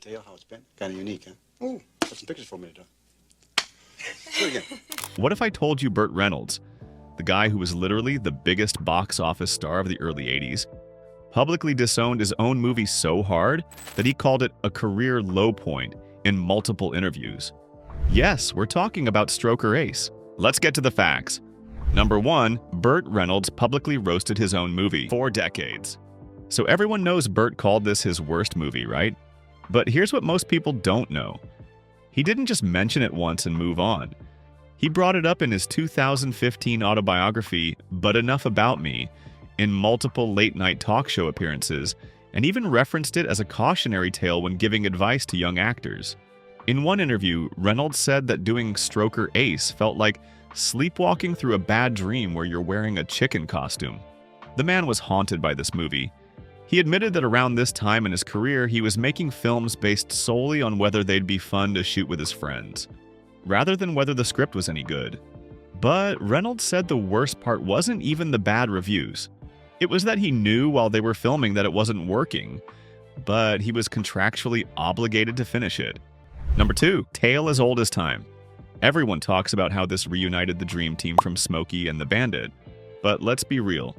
Tell you how it's been. Kind of unique, huh? Oh, got some pictures for me to do. Do it again. What if I told you Burt Reynolds, the guy who was literally the biggest box office star of the early 80s, publicly disowned his own movie so hard that he called it a career low point in multiple interviews? Yes, we're talking about Stroker Ace. Let's get to the facts. Number 1, Burt Reynolds publicly roasted his own movie for decades. So everyone knows Burt called this his worst movie, right? But here's what most people don't know. He didn't just mention it once and move on. He brought it up in his 2015 autobiography, But Enough About Me, in multiple late-night talk show appearances, and even referenced it as a cautionary tale when giving advice to young actors. In one interview, Reynolds said that doing Stroker Ace felt like sleepwalking through a bad dream where you're wearing a chicken costume. The man was haunted by this movie. He admitted that around this time in his career, he was making films based solely on whether they'd be fun to shoot with his friends, rather than whether the script was any good. But Reynolds said the worst part wasn't even the bad reviews. It was that he knew while they were filming that it wasn't working, but he was contractually obligated to finish it. Number 2, tale as old as time. Everyone talks about how this reunited the dream team from Smokey and the Bandit, but let's be real.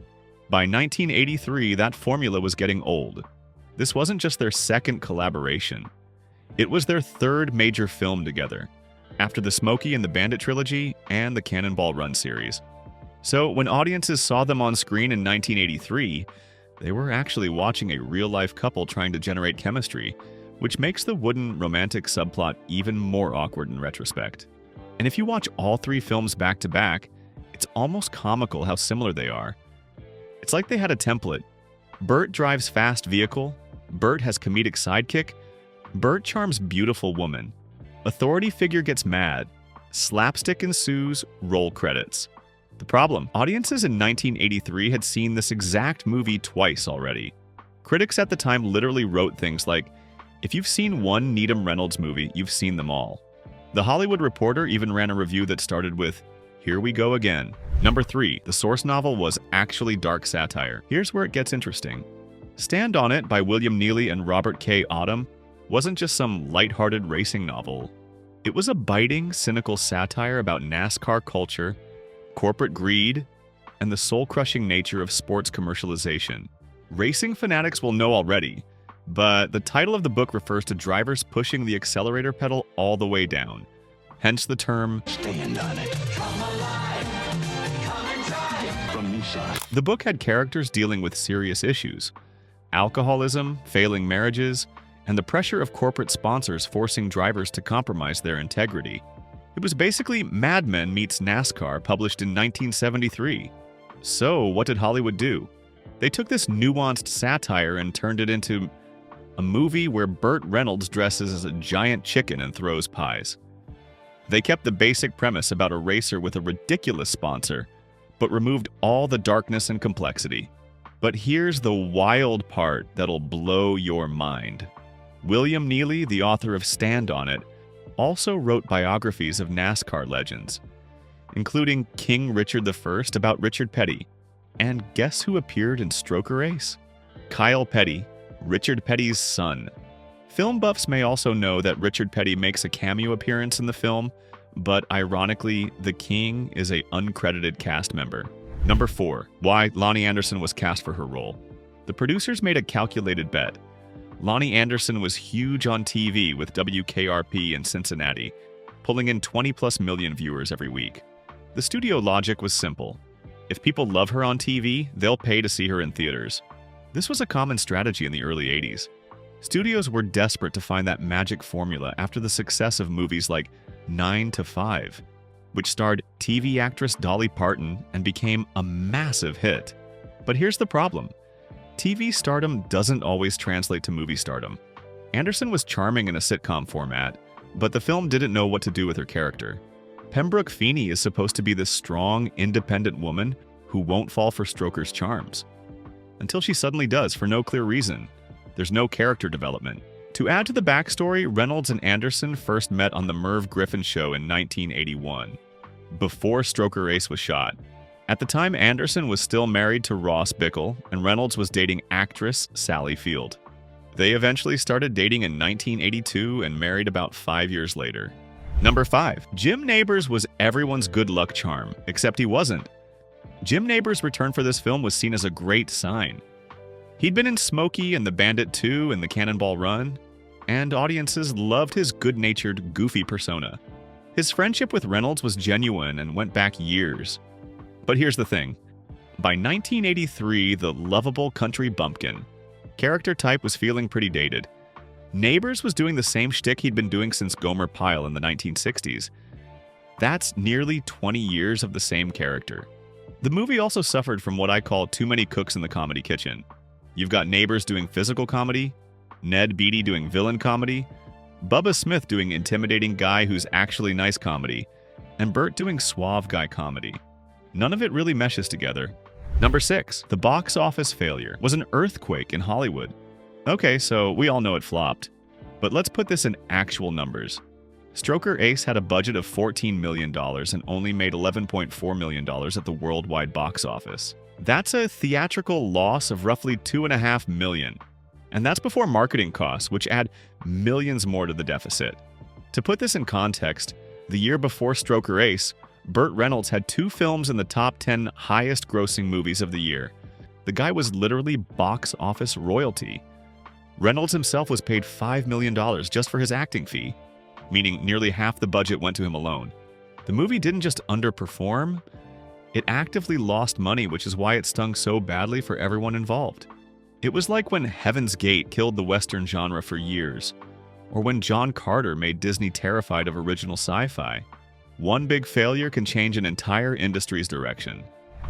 By 1983, that formula was getting old. This wasn't just their second collaboration. It was their third major film together, after the Smokey and the Bandit trilogy and the Cannonball Run series. So when audiences saw them on screen in 1983, they were actually watching a real-life couple trying to generate chemistry, which makes the wooden romantic subplot even more awkward in retrospect. And if you watch all 3 films back to back, it's almost comical how similar they are. It's like they had a template. Burt drives fast vehicle, Burt has comedic sidekick, Burt charms beautiful woman, authority figure gets mad, slapstick ensues, roll credits. The problem, audiences in 1983 had seen this exact movie twice already. Critics at the time literally wrote things like, if you've seen one Needham Reynolds movie, you've seen them all. The Hollywood Reporter even ran a review that started with, "Here we go again." Number 3, the source novel was actually dark satire. Here's where it gets interesting. Stand on It by William Neely and Robert K. Autumn wasn't just some lighthearted racing novel. It was a biting, cynical satire about NASCAR culture, corporate greed, and the soul-crushing nature of sports commercialization. Racing fanatics will know already, but the title of the book refers to drivers pushing the accelerator pedal all the way down. Hence the term, Stand on it. From Nissan. The book had characters dealing with serious issues: alcoholism, failing marriages, and the pressure of corporate sponsors forcing drivers to compromise their integrity. It was basically Mad Men meets NASCAR, published in 1973. So, what did Hollywood do? They took this nuanced satire and turned it into a movie where Burt Reynolds dresses as a giant chicken and throws pies. They kept the basic premise about a racer with a ridiculous sponsor, but removed all the darkness and complexity. But here's the wild part that'll blow your mind. William Neely, the author of Stand on It, also wrote biographies of NASCAR legends, including King Richard I about Richard Petty. And guess who appeared in Stroker Ace? Kyle Petty, Richard Petty's son. Film buffs may also know that Richard Petty makes a cameo appearance in the film, but ironically, the King is an uncredited cast member. Number 4, why Lonnie Anderson was cast for her role. The producers made a calculated bet. Lonnie Anderson was huge on TV with WKRP in Cincinnati, pulling in 20+ million viewers every week. The studio logic was simple. If people love her on TV, they'll pay to see her in theaters. This was a common strategy in the early 80s. Studios were desperate to find that magic formula after the success of movies like 9 to 5, which starred TV actress Dolly Parton and became a massive hit. But here's the problem. TV stardom doesn't always translate to movie stardom. Anderson was charming in a sitcom format, but the film didn't know what to do with her character. Pembroke Feeney is supposed to be this strong, independent woman who won't fall for Stroker's charms. Until she suddenly does, for no clear reason. There's no character development. To add to the backstory, Reynolds and Anderson first met on The Merv Griffin Show in 1981, before Stroker Ace was shot. At the time, Anderson was still married to Ross Bickle, and Reynolds was dating actress Sally Field. They eventually started dating in 1982 and married about 5 years later. Number 5. Jim Nabors was everyone's good luck charm, except he wasn't. Jim Nabors' return for this film was seen as a great sign. He'd been in Smokey and The Bandit 2 and The Cannonball Run, and audiences loved his good-natured, goofy persona. His friendship with Reynolds was genuine and went back years. But here's the thing. By 1983, the lovable country bumpkin character type was feeling pretty dated. Nabors was doing the same shtick he'd been doing since Gomer Pyle in the 1960s. That's nearly 20 years of the same character. The movie also suffered from what I call too many cooks in the comedy kitchen. You've got Nabors doing physical comedy, Ned Beatty doing villain comedy, Bubba Smith doing intimidating guy who's actually nice comedy, and Burt doing suave guy comedy. None of it really meshes together. Number 6. The box office failure was an earthquake in Hollywood. Okay, so we all know it flopped. But let's put this in actual numbers. Stroker Ace had a budget of $14 million and only made $11.4 million at the worldwide box office. That's a theatrical loss of roughly $2.5 million. And that's before marketing costs, which add millions more to the deficit. To put this in context, the year before Stroker Ace, Burt Reynolds had 2 films in the top 10 highest-grossing movies of the year. The guy was literally box office royalty. Reynolds himself was paid $5 million just for his acting fee, meaning nearly half the budget went to him alone. The movie didn't just underperform, it actively lost money, which is why it stung so badly for everyone involved. It was like when Heaven's Gate killed the Western genre for years, or when John Carter made Disney terrified of original sci-fi. One big failure can change an entire industry's direction.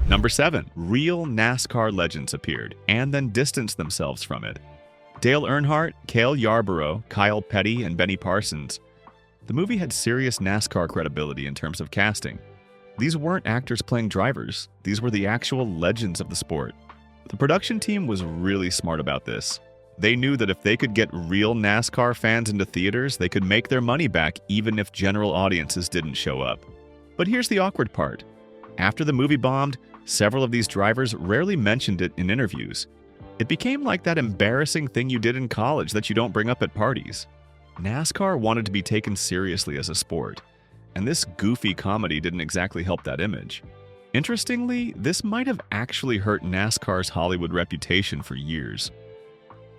Number 7. Real NASCAR legends appeared and then distanced themselves from it. Dale Earnhardt, Cale Yarborough, Kyle Petty, and Benny Parsons. The movie had serious NASCAR credibility in terms of casting. These weren't actors playing drivers. These were the actual legends of the sport. The production team was really smart about this. They knew that if they could get real NASCAR fans into theaters, they could make their money back even if general audiences didn't show up. But here's the awkward part. After the movie bombed, several of these drivers rarely mentioned it in interviews. It became like that embarrassing thing you did in college that you don't bring up at parties. NASCAR wanted to be taken seriously as a sport, and this goofy comedy didn't exactly help that image. Interestingly, this might have actually hurt NASCAR's Hollywood reputation for years.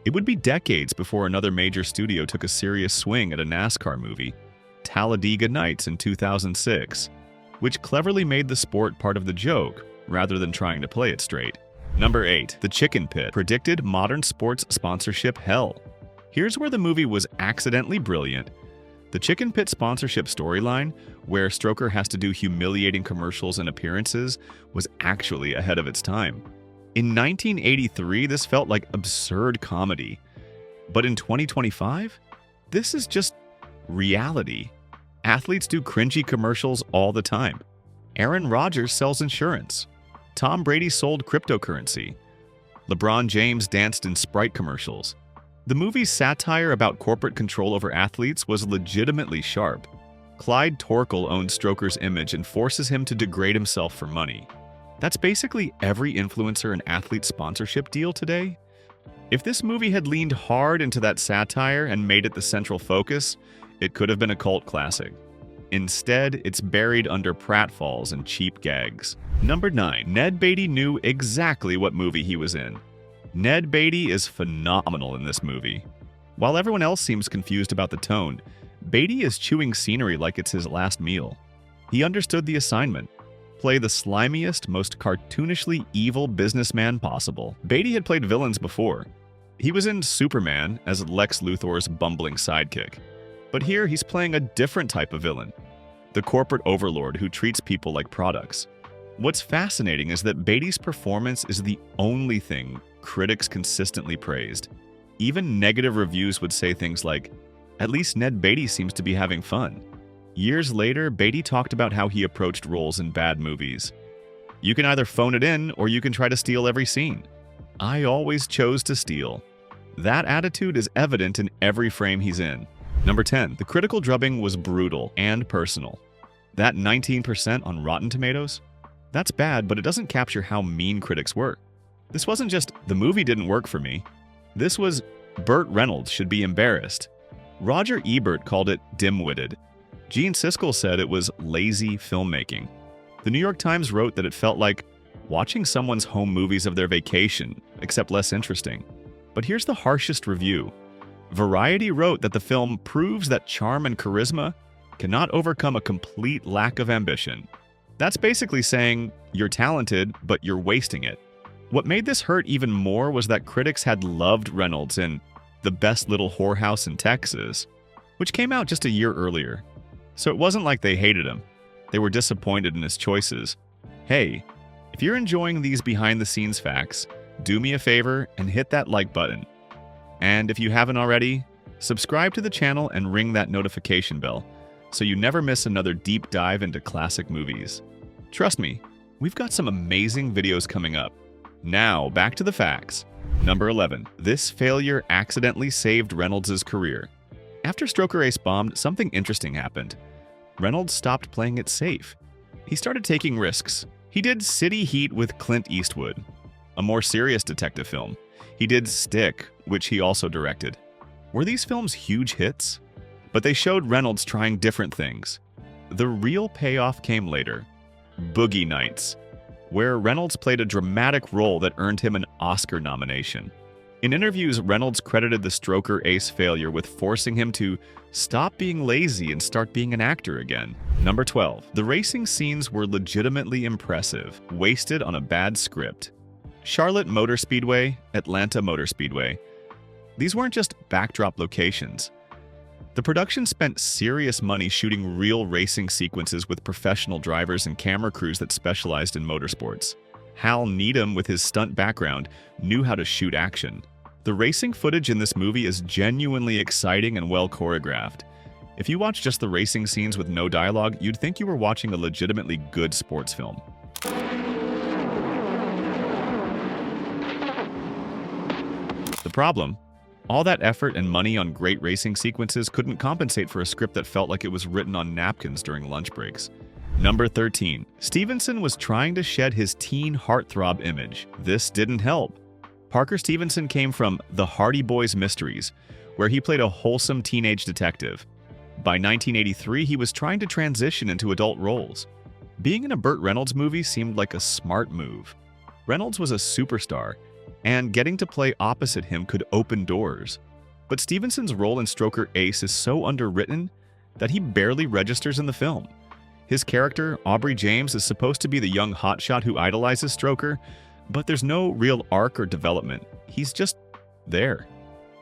It would be decades before another major studio took a serious swing at a NASCAR movie, Talladega Nights in 2006, which cleverly made the sport part of the joke rather than trying to play it straight. Number 8. The Chicken Pit predicted modern sports sponsorship hell. Here's where the movie was accidentally brilliant. The Chicken Pit sponsorship storyline, where Stroker has to do humiliating commercials and appearances, was actually ahead of its time. In 1983, this felt like absurd comedy. But in 2025, this is just reality. Athletes do cringy commercials all the time. Aaron Rodgers sells insurance. Tom Brady sold cryptocurrency. LeBron James danced in Sprite commercials. The movie's satire about corporate control over athletes was legitimately sharp. Clyde Torkel owns Stroker's image and forces him to degrade himself for money. That's basically every influencer and athlete sponsorship deal today. If this movie had leaned hard into that satire and made it the central focus, it could have been a cult classic. Instead, it's buried under pratfalls and cheap gags. Number 9. Ned Beatty knew exactly what movie he was in. Ned Beatty is phenomenal in this movie. While everyone else seems confused about the tone, Beatty is chewing scenery like it's his last meal. He understood the assignment. Play the slimiest, most cartoonishly evil businessman possible. Beatty had played villains before. He was in Superman as Lex Luthor's bumbling sidekick. But here he's playing a different type of villain, the corporate overlord who treats people like products. What's fascinating is that Beatty's performance is the only thing critics consistently praised. Even negative reviews would say things like, "At least Ned Beatty seems to be having fun." Years later, Beatty talked about how he approached roles in bad movies. "You can either phone it in or you can try to steal every scene. I always chose to steal." That attitude is evident in every frame he's in. Number 10. The critical drubbing was brutal and personal. That 19% on Rotten Tomatoes? That's bad, but it doesn't capture how mean critics were. This wasn't just, "the movie didn't work for me." This was, Burt Reynolds should be embarrassed. Roger Ebert called it dim-witted. Gene Siskel said it was lazy filmmaking. The New York Times wrote that it felt like watching someone's home movies of their vacation, except less interesting. But here's the harshest review. Variety wrote that the film proves that charm and charisma cannot overcome a complete lack of ambition. That's basically saying you're talented, but you're wasting it. What made this hurt even more was that critics had loved Reynolds in The Best Little Whorehouse in Texas, which came out just a year earlier. So it wasn't like they hated him. They were disappointed in his choices. Hey, if you're enjoying these behind-the-scenes facts, do me a favor and hit that like button. And if you haven't already, subscribe to the channel and ring that notification bell so you never miss another deep dive into classic movies. Trust me, we've got some amazing videos coming up. Now, back to the facts. Number 11. This failure accidentally saved Reynolds' career. After Stroker Ace bombed, something interesting happened. Reynolds stopped playing it safe. He started taking risks. He did City Heat with Clint Eastwood, a more serious detective film. He did Stick, which he also directed. Were these films huge hits? But they showed Reynolds trying different things. The real payoff came later. Boogie Nights, where Reynolds played a dramatic role that earned him an Oscar nomination. In interviews, Reynolds credited the Stroker Ace failure with forcing him to stop being lazy and start being an actor again. Number 12. The racing scenes were legitimately impressive, wasted on a bad script. Charlotte Motor Speedway, Atlanta Motor Speedway. These weren't just backdrop locations. The production spent serious money shooting real racing sequences with professional drivers and camera crews that specialized in motorsports. Hal Needham, with his stunt background, knew how to shoot action. The racing footage in this movie is genuinely exciting and well choreographed. If you watch just the racing scenes with no dialogue, you'd think you were watching a legitimately good sports film. The problem? All that effort and money on great racing sequences couldn't compensate for a script that felt like it was written on napkins during lunch breaks. Number 13. Stevenson was trying to shed his teen heartthrob image. This didn't help. Parker Stevenson came from The Hardy Boys Mysteries, where he played a wholesome teenage detective. By 1983, he was trying to transition into adult roles. Being in a Burt Reynolds movie seemed like a smart move. Reynolds was a superstar, and getting to play opposite him could open doors. But Stevenson's role in Stroker Ace is so underwritten that he barely registers in the film. His character, Aubrey James, is supposed to be the young hotshot who idolizes Stroker, but there's no real arc or development. He's just there.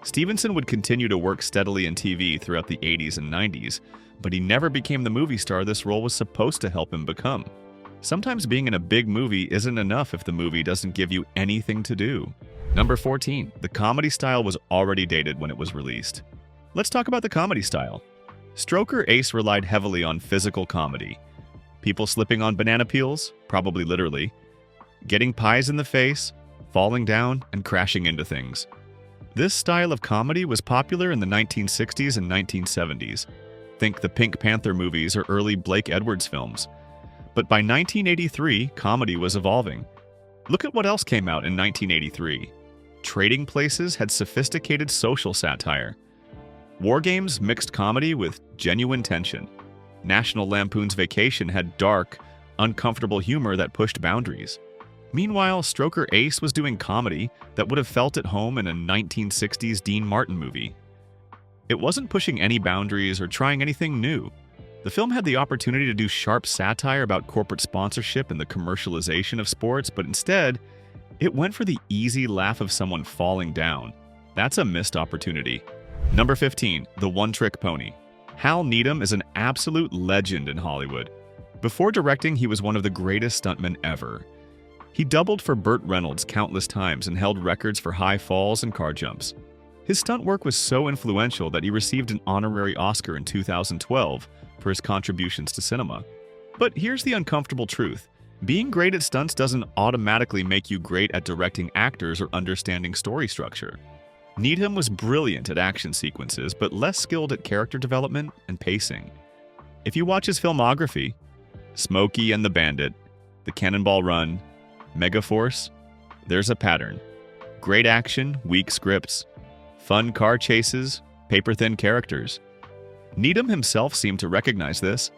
Stevenson would continue to work steadily in TV throughout the 80s and 90s, but he never became the movie star this role was supposed to help him become. Sometimes being in a big movie isn't enough if the movie doesn't give you anything to do. Number 14. The comedy style was already dated when it was released. Let's talk about the comedy style. Stroker Ace relied heavily on physical comedy. People slipping on banana peels, probably literally, getting pies in the face, falling down, and crashing into things. This style of comedy was popular in the 1960s and 1970s. Think the Pink Panther movies or early Blake Edwards films. But by 1983, comedy was evolving. Look at what else came out in 1983. Trading Places had sophisticated social satire. War Games mixed comedy with genuine tension. National Lampoon's Vacation had dark, uncomfortable humor that pushed boundaries. Meanwhile, Stroker Ace was doing comedy that would have felt at home in a 1960s Dean Martin movie. It wasn't pushing any boundaries or trying anything new. The film had the opportunity to do sharp satire about corporate sponsorship and the commercialization of sports, but instead, it went for the easy laugh of someone falling down. That's a missed opportunity. Number 15. The One-Trick Pony. Hal Needham is an absolute legend in Hollywood. Before directing, he was one of the greatest stuntmen ever. He doubled for Burt Reynolds countless times and held records for high falls and car jumps. His stunt work was so influential that he received an honorary Oscar in 2012 for his contributions to cinema. But here's the uncomfortable truth. Being great at stunts doesn't automatically make you great at directing actors or understanding story structure. Needham was brilliant at action sequences, but less skilled at character development and pacing. If you watch his filmography, Smokey and the Bandit, The Cannonball Run, Megaforce, there's a pattern. Great action, weak scripts, Fun car chases, paper-thin characters. Needham himself seemed to recognize this.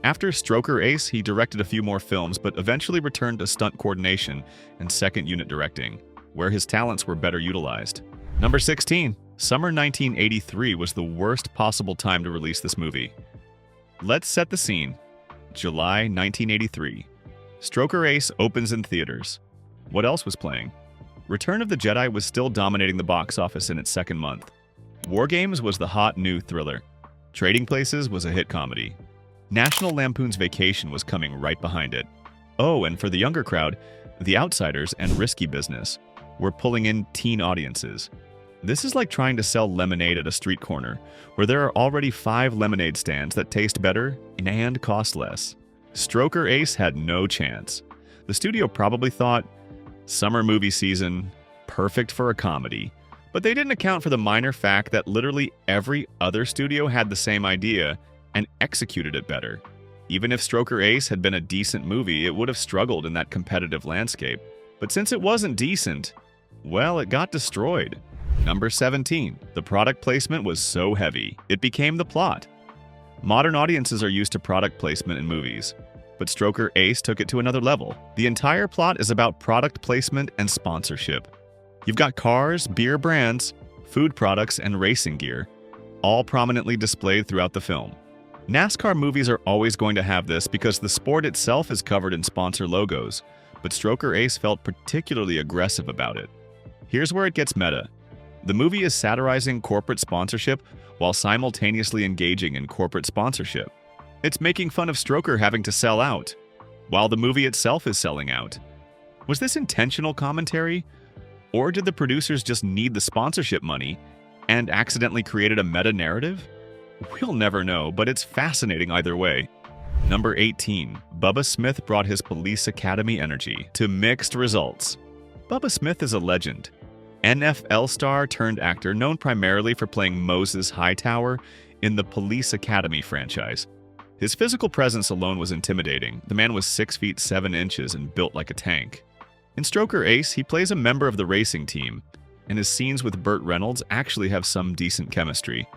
After Stroker Ace, he directed a few more films, but eventually returned to stunt coordination and second unit directing, where his talents were better utilized. Number 16. Summer 1983 was the worst possible time to release this movie. Let's set the scene. July 1983. Stroker Ace opens in theaters. What else was playing? Return of the Jedi was still dominating the box office in its second month. War Games was the hot new thriller. Trading Places was a hit comedy. National Lampoon's Vacation was coming right behind it. Oh, and for the younger crowd, The Outsiders and Risky Business were pulling in teen audiences. This is like trying to sell lemonade at a street corner, where there are already 5 lemonade stands that taste better and cost less. Stroker Ace had no chance. The studio probably thought, summer movie season, perfect for a comedy. But they didn't account for the minor fact that literally every other studio had the same idea and executed it better. Even if Stroker Ace had been a decent movie, it would have struggled in that competitive landscape. But since it wasn't decent, well, it got destroyed. Number 17. The product placement was so heavy, it became the plot. Modern audiences are used to product placement in movies, but Stroker Ace took it to another level. The entire plot is about product placement and sponsorship. You've got cars, beer brands, food products, and racing gear, all prominently displayed throughout the film. NASCAR movies are always going to have this because the sport itself is covered in sponsor logos, but Stroker Ace felt particularly aggressive about it. Here's where it gets meta. The movie is satirizing corporate sponsorship while simultaneously engaging in corporate sponsorship. It's making fun of Stroker having to sell out, while the movie itself is selling out. Was this intentional commentary? Or did the producers just need the sponsorship money and accidentally created a meta-narrative? We'll never know, but it's fascinating either way. Number 18. Bubba Smith brought his Police Academy energy to mixed results. Bubba Smith is a legend. NFL star turned actor known primarily for playing Moses Hightower in the Police Academy franchise. His physical presence alone was intimidating. The man was 6 feet 7 inches and built like a tank. In Stroker Ace, he plays a member of the racing team, and his scenes with Burt Reynolds actually have some decent chemistry.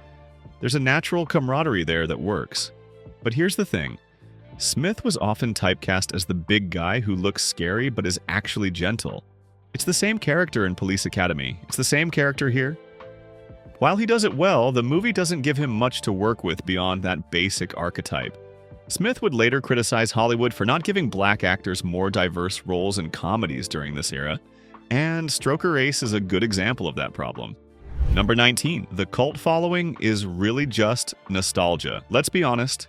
There's a natural camaraderie there that works. But here's the thing. Smith was often typecast as the big guy who looks scary but is actually gentle. It's the same character in Police Academy. It's the same character here. While he does it well, the movie doesn't give him much to work with beyond that basic archetype. Smith would later criticize Hollywood for not giving black actors more diverse roles in comedies during this era, and Stroker Ace is a good example of that problem. Number 19. The cult following is really just nostalgia. Let's be honest.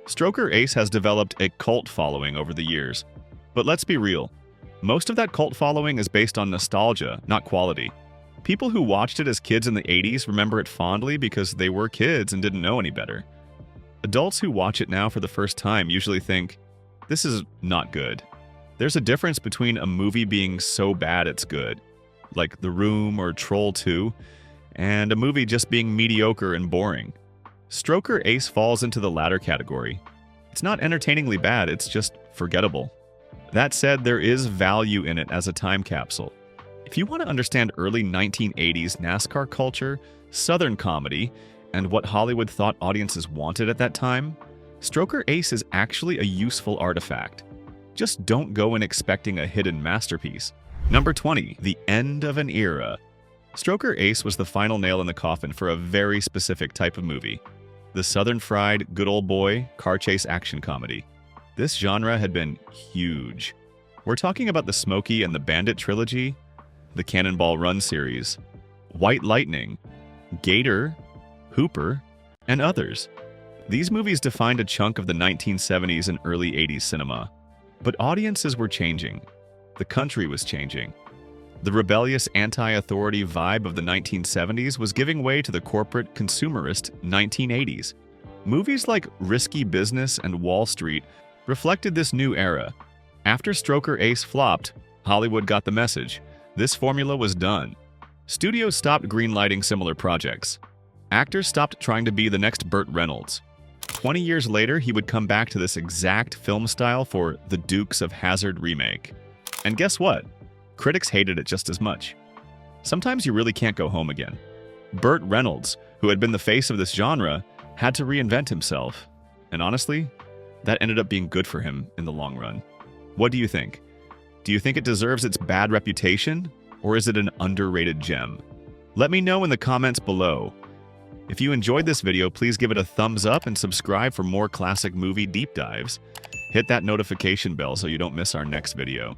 Stroker Ace has developed a cult following over the years. But let's be real. Most of that cult following is based on nostalgia, not quality. People who watched it as kids in the 80s remember it fondly because they were kids and didn't know any better. Adults who watch it now for the first time usually think, this is not good. There's a difference between a movie being so bad it's good, like The Room or Troll 2, and a movie just being mediocre and boring. Stroker Ace falls into the latter category. It's not entertainingly bad, it's just forgettable. That said, there is value in it as a time capsule. If you want to understand early 1980s NASCAR culture, Southern comedy, and what Hollywood thought audiences wanted at that time, Stroker Ace is actually a useful artifact. Just don't go in expecting a hidden masterpiece. Number 20. The end of an era. Stroker Ace was the final nail in the coffin for a very specific type of movie. The Southern fried, good old boy, car chase action comedy. This genre had been huge. We're talking about the Smokey and the Bandit trilogy, the Cannonball Run series, White Lightning, Gator, Hooper, and others. These movies defined a chunk of the 1970s and early 80s cinema. But audiences were changing. The country was changing. The rebellious anti-authority vibe of the 1970s was giving way to the corporate consumerist 1980s. Movies like Risky Business and Wall Street reflected this new era. After Stroker Ace flopped, Hollywood got the message. This formula was done. Studios stopped greenlighting similar projects. Actors stopped trying to be the next Burt Reynolds. 20 years later, he would come back to this exact film style for the Dukes of Hazzard remake. And guess what? Critics hated it just as much. Sometimes you really can't go home again. Burt Reynolds, who had been the face of this genre, had to reinvent himself. And honestly, that ended up being good for him in the long run. What do you think? Do you think it deserves its bad reputation, or is it an underrated gem? Let me know in the comments below. If you enjoyed this video, please give it a thumbs up and subscribe for more classic movie deep dives. Hit that notification bell so you don't miss our next video.